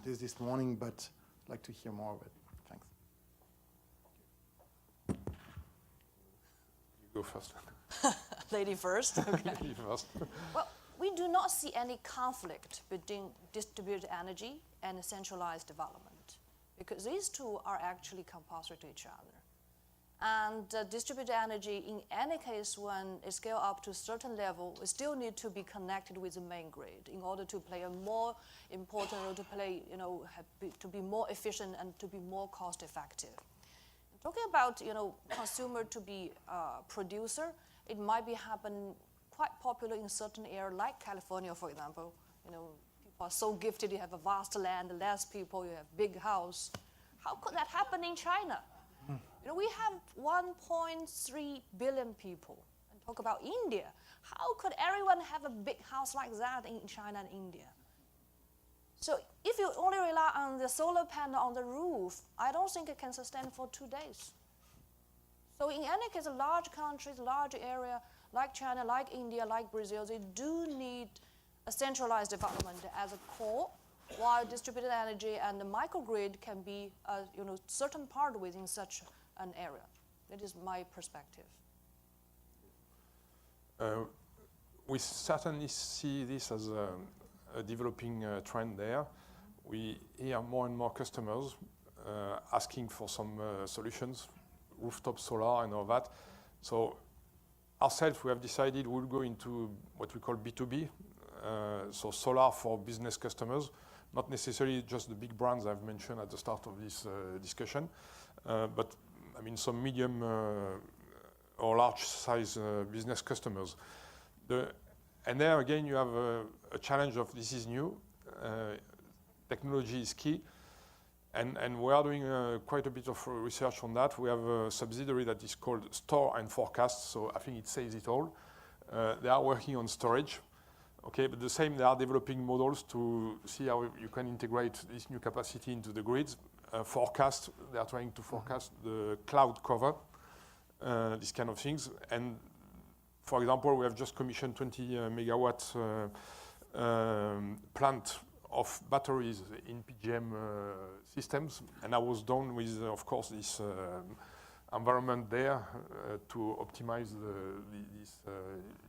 this morning, but I'd like to hear more of it. Thanks. You go first. Lady first. Okay. You first. Well, we do not see any conflict between distributed energy and centralized development, because these two are actually compulsory to each other. And distributed energy, in any case, when it scales up to a certain level, it still needs to be connected with the main grid in order to play a more important role, to play, to be more efficient and to be more cost effective. Talking about, consumer to be producer, it might be happen quite popular in certain areas like California, for example. People are so gifted, you have a vast land, less people, you have big house. How could that happen in China? We have 1.3 billion people. And talk about India. How could everyone have a big house like that in China and India? So if you only rely on the solar panel on the roof, I don't think it can sustain for 2 days. So in any case, large countries, large area, like China, like India, like Brazil, they do need a centralized development as a core, while distributed energy and the microgrid can be a certain part within such an area. That is my perspective. We certainly see this as a developing trend there. We hear more and more customers asking for some solutions, rooftop solar and all that. So ourselves, we have decided we'll go into what we call B2B, so solar for business customers, not necessarily just the big brands I've mentioned at the start of this discussion, but I mean some medium or large size business customers. And there again, you have a challenge of this is new, technology is key, and we are doing quite a bit of research on that. We have a subsidiary that is called Store and Forecast, so I think it says it all. They are working on storage, okay, but the same, they are developing models to see how you can integrate this new capacity into the grids. Forecast, they are trying to forecast the cloud cover, these kind of things. And for example, we have just commissioned 20 megawatt plant of batteries in PGM systems, and I was done with, of course, this environment there to optimize this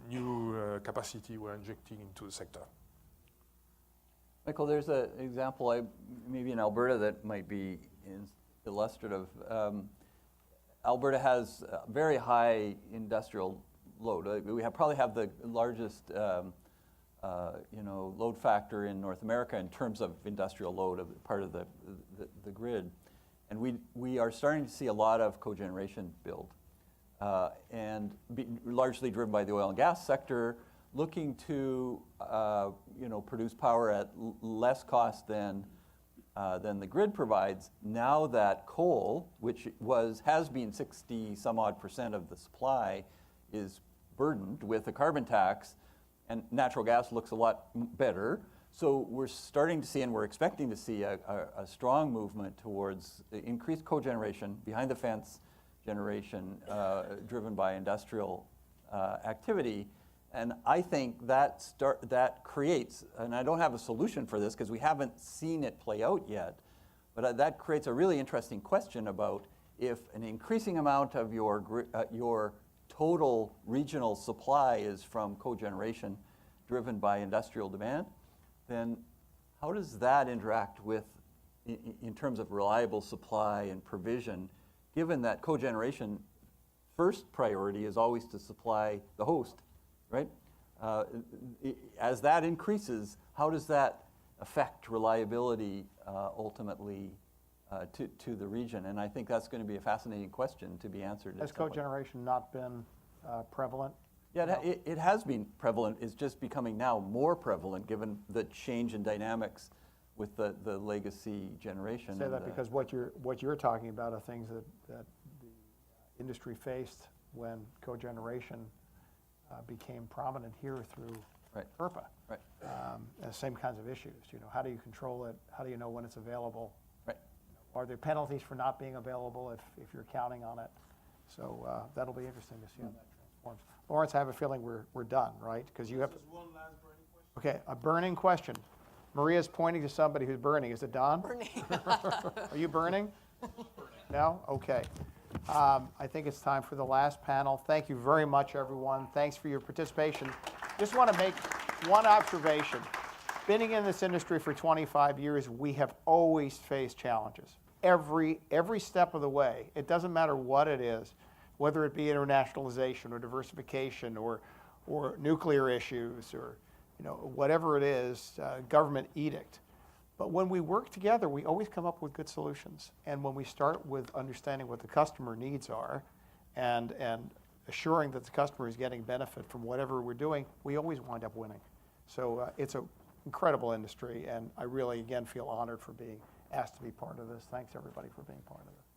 new capacity we're injecting into the sector. Michael, there's an example, maybe in Alberta, that might be illustrative. Alberta has very high industrial load. We probably have the largest load factor in North America in terms of industrial load, of part of the grid. And we are starting to see a lot of cogeneration build, and largely driven by the oil and gas sector, looking to produce power at less cost than the grid provides. Now that coal, which has been 60 some odd % of the supply, is burdened with a carbon tax, and natural gas looks a lot better. So we're starting to see, and we're expecting to see, a strong movement towards increased cogeneration, behind the fence generation, driven by industrial activity. And I think that creates, and I don't have a solution for this because we haven't seen it play out yet, but that creates a really interesting question about if an increasing amount of your total regional supply is from cogeneration driven by industrial demand, then how does that interact with, in terms of reliable supply and provision, given that cogeneration first priority is always to supply the host, right? As that increases, how does that affect reliability ultimately to the region? And I think that's going to be a fascinating question to be answered. Has cogeneration not been prevalent? Yeah, it has been prevalent. It's just becoming now more prevalent given the change in dynamics with the legacy generation. I say that because what you're talking about are things that the industry faced when cogeneration became prominent here through Right. FERPA. Right. And same kinds of issues. You know, how do you control it? How do you know when it's available? Right. Are there penalties for not being available if you're counting on it? So that'll be interesting to see how that transforms. Lawrence, I have a feeling we're done, right? Because you have. Just one last burning question. Okay, a burning question. Maria's pointing to somebody who's burning. Is it Don? Bernie. Are you burning? No? Okay. I think it's time for the last panel. Thank you very much, everyone. Thanks for your participation. Just want to make one observation. Being in this industry for 25 years, we have always faced challenges. Every step of the way. It doesn't matter what it is, whether it be internationalization or diversification or nuclear issues or whatever it is, government edict. But when we work together, we always come up with good solutions. And when we start with understanding what the customer needs are and assuring that the customer is getting benefit from whatever we're doing, we always wind up winning. So it's an incredible industry, and I really, again, feel honored for being asked to be part of this. Thanks, everybody, for being part of it.